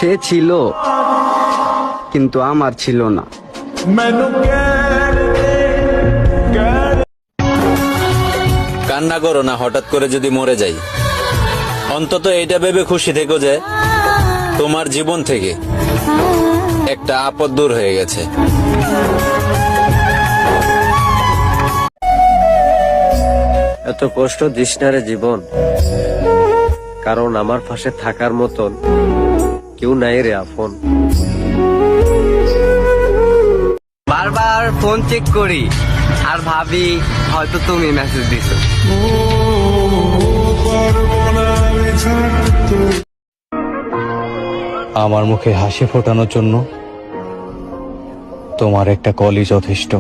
সে ছিল কিন্তু আমার ছিল না। কান্না করো না, হঠাৎ করে যদি মরে যাই। অন্তত এইটা ভেবে খুশি থেকো যে তোমার জীবন থেকে একটা আপদ দূর হয়ে গেছে। এত কষ্ট দিস না রে জীবন, কারণ আমার পাশে থাকার মতন কেউ নাই রে আপন। বারবার ফোন চেক করি আর ভাবি হয়তো তুমি মেসেজ দিছো। আমার মুখে হাসি ফোটানোর জন্য তোমার একটা কলই যথেষ্ট।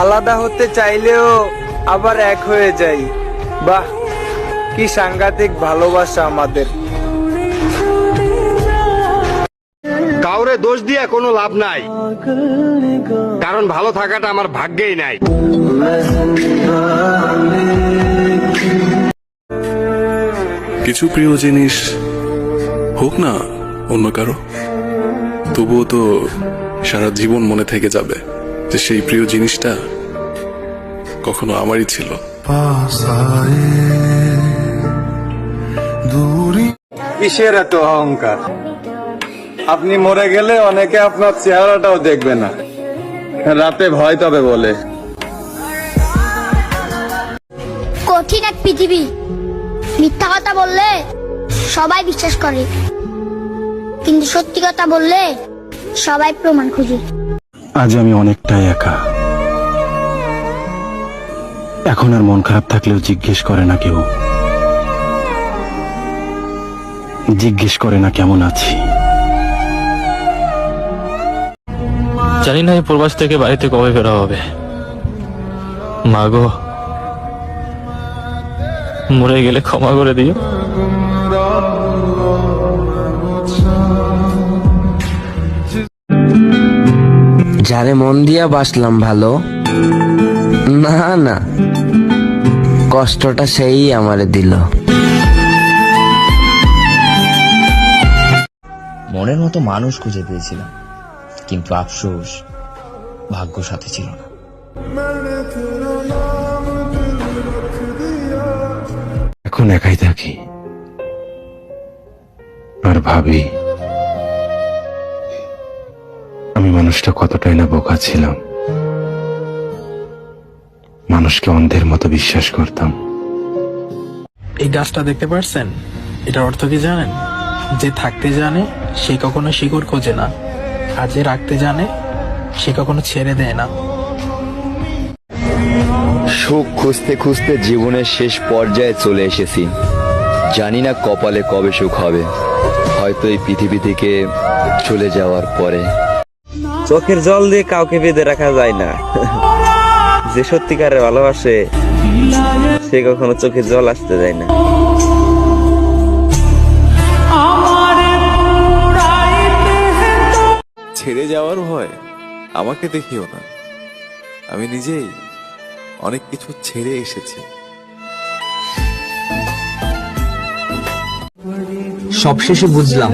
আলাদা হতে চাইলেও আবার এক হয়ে যাই। বাহ, কি সাংঘাতিক ভালোবাসা আমাদের। কাউরে দোষ দিয়ে কোনো লাভ নাই, কারণ ভালো থাকাটা আমার ভাগ্যেই নাই। কিছু প্রিয় জিনিস হোক না অন্য কারো, তবুও তো সারা জীবন মনে থেকে যাবে যে সেই প্রিয় জিনিসটা কখনো আমারই ছিল। কিসের এত অহংকার? আপনি মরে গেলে অনেকে আপনার চেহারাটাও দেখবে না, রাতে ভয় তবে বলে। কঠিন এক পৃথিবী, মিথ্যা কথা বললে সবাই বিশ্বাস করে, কিন্তু সত্যি কথা বললে সবাই প্রমাণ খুঁজে। আজ আমি অনেকটাই একা। এখন আর মন খারাপ থাকলেও জিজ্ঞেস করে না কেউ, জিজ্ঞেস করে না কেমন আছি। জানি না এই প্রবাস থেকে বাড়িতে কবে ফেরা হবে। মা গো, মরে গেলে ক্ষমা করে দিও। যারে মন দিয়া বাসলাম ভালো, না না, কষ্টটা সেই আমারে দিল। মনের মতো মানুষ খুঁজে পেয়েছিলাম, কিন্তু আফসোস ভাগ্য সাথে ছিল না। এখন একাই থাকি আর ভাবি আমি মানুষটা কতটাই না বোকা ছিলাম। মানুষকে অন্ধের মতো বিশ্বাস করতাম। এই গাছটা দেখতে পারছেন? এটার অর্থ কি জানেন? যে থাকতে জানে সে কখনো শিকড় খোঁজে না, আর যে রাখতে জানে সে কখনো ছেড়ে দেয় না। সুখ খুঁজতে খুঁজতে জীবনের শেষ পর্যায়ে চলে এসেছি। জানি না কপালে কবে সুখ হবে, হয়তো এই পৃথিবী থেকে চলে যাওয়ার পরে। চোখের জল দিয়ে কাউকে বেঁধে রাখা যায় না। যে সত্যিকারের ভালোবাসে সে কখনো চোখের জল আসতে যায় না। ছেড়ে যাওয়ার ভয় আমাকে দেখিও না, আমি নিজেই অনেক কিছু ছেড়ে এসেছি। সবশেষে বুঝলাম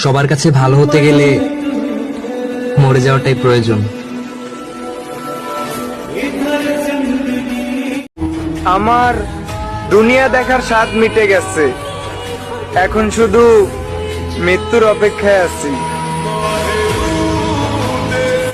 সবার কাছে ভালো হতে গেলে মরে যাওয়াটাই প্রয়োজন। আমার দুনিয়া দেখার স্বাদ মিটে গেছে, এখন শুধু মৃত্যুর অপেক্ষায় আছি।